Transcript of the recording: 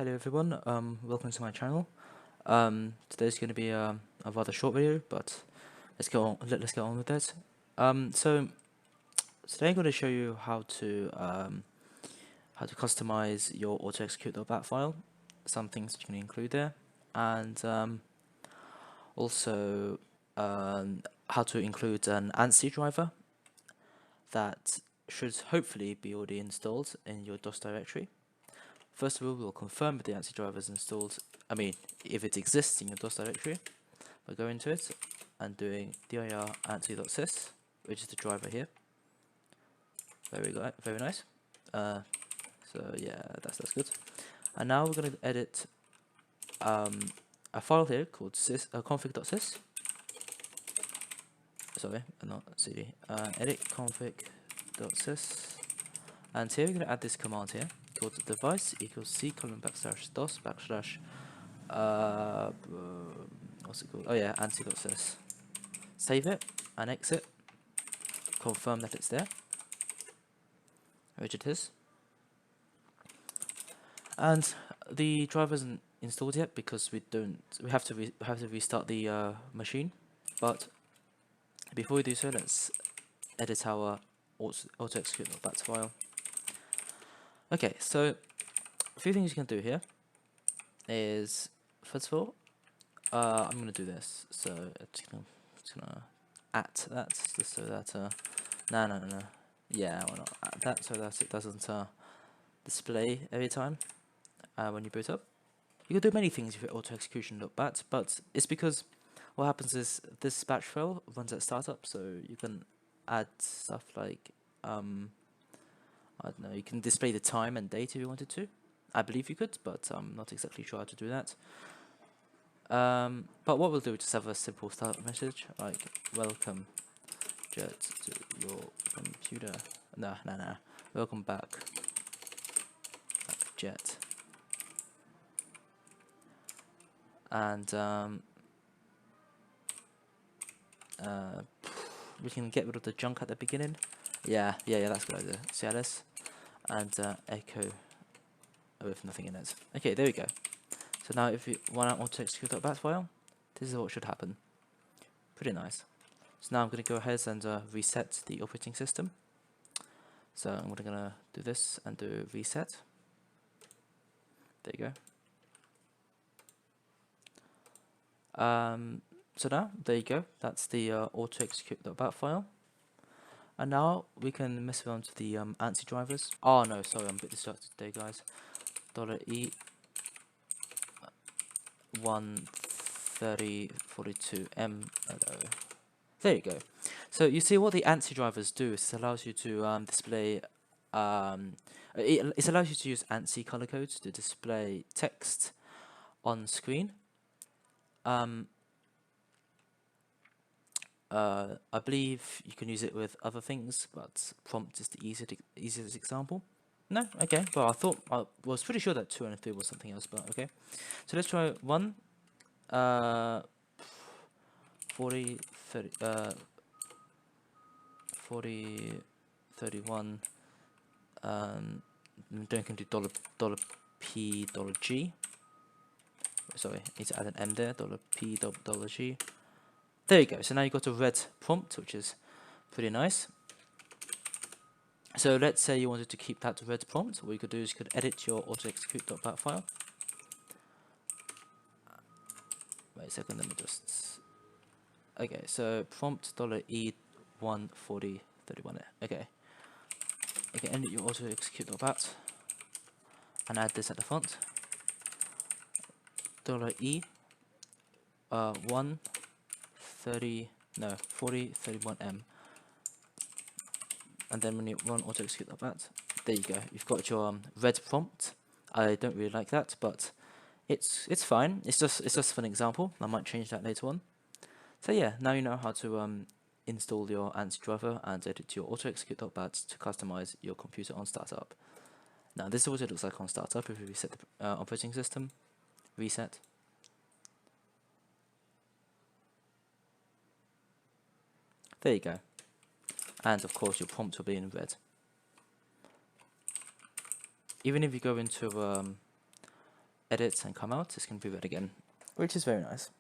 Hello everyone, welcome to my channel. Today's going to be a rather short video, but let's get on with it. So today I'm going to show you how to customize your AUTOEXEC.BAT file, some things that you can include there, and also how to include an ANSI driver that should hopefully be already installed in your DOS directory. First of all, we'll confirm if the ANSI driver is installed, if it exists in your DOS directory, by going to it and doing dir ANSI.SYS, which is the driver here. Very nice. So yeah, that's good. And now we're going to edit a file here called config.sys. Sorry, not cd. Edit config.sys, and here we're going to add this command here called device equals c:\dos / what's it called? Oh yeah, ANSI.SYS. Save it and exit. Confirm that it's there, which it is. And the driver isn't installed yet because we have to restart the machine. But before we do so, let's edit our AUTOEXEC.BAT file. Okay, so a few things you can do here is, first of all, I'm gonna do this. So I'm just gonna at that just so that no. Yeah, why not add that so that it doesn't display every time when you boot up. You can do many things with AUTOEXEC.BAT, but it's because what happens is this batch file runs at startup, so you can add stuff like I don't know, you can display the time and date if you wanted to. I believe you could, but I'm not exactly sure how to do that. But what we'll do is just have a simple start message like welcome Jet to your computer. Nah. Welcome back Jet. And we can get rid of the junk at the beginning. Yeah, that's a good idea. CLS and echo with nothing in it. Okay, there we go. So now if you want to AUTOEXEC.BAT file, this is what should happen. Pretty nice. So now I'm going to go ahead and reset the operating system. So I'm going to do this and do reset. There you go. So now, there you go. That's the AUTOEXEC.BAT file. And now we can mess around to the ANSI drivers. Oh no, sorry, I'm a bit distracted today, guys. $E 13042M. There you go. So you see what the ANSI drivers do is it allows you to display. It allows you to use ANSI color codes to display text on screen. I believe you can use it with other things, but prompt is the easiest example. No? Okay. Well, I was pretty sure that 2 and 3 was something else, but okay. So let's try 1. 40, 30, 40, 31. Don't can do $P $G. Sorry, I need to add an M there. $P $G. There you go. So now you've got a red prompt, which is pretty nice. So let's say you wanted to keep that red prompt. What you could do is you could edit your AUTOEXEC.BAT file. Wait a second, let me just. Okay, so prompt $E 14031. Okay. You can edit your AUTOEXEC.BAT and add this at the front. $E 4031M. And then when you run AUTOEXEC.BAT, there you go. You've got your red prompt. I don't really like that, but it's fine. It's just for an example. I might change that later on. So yeah, now you know how to install your ANSI driver and edit your AUTOEXEC.BAT to customize your computer on startup. Now this is what it looks like on startup if we reset the operating system. Reset. There you go. And of course your prompt will be in red. Even if you go into edit and come out, it's going to preview it again, which is very nice.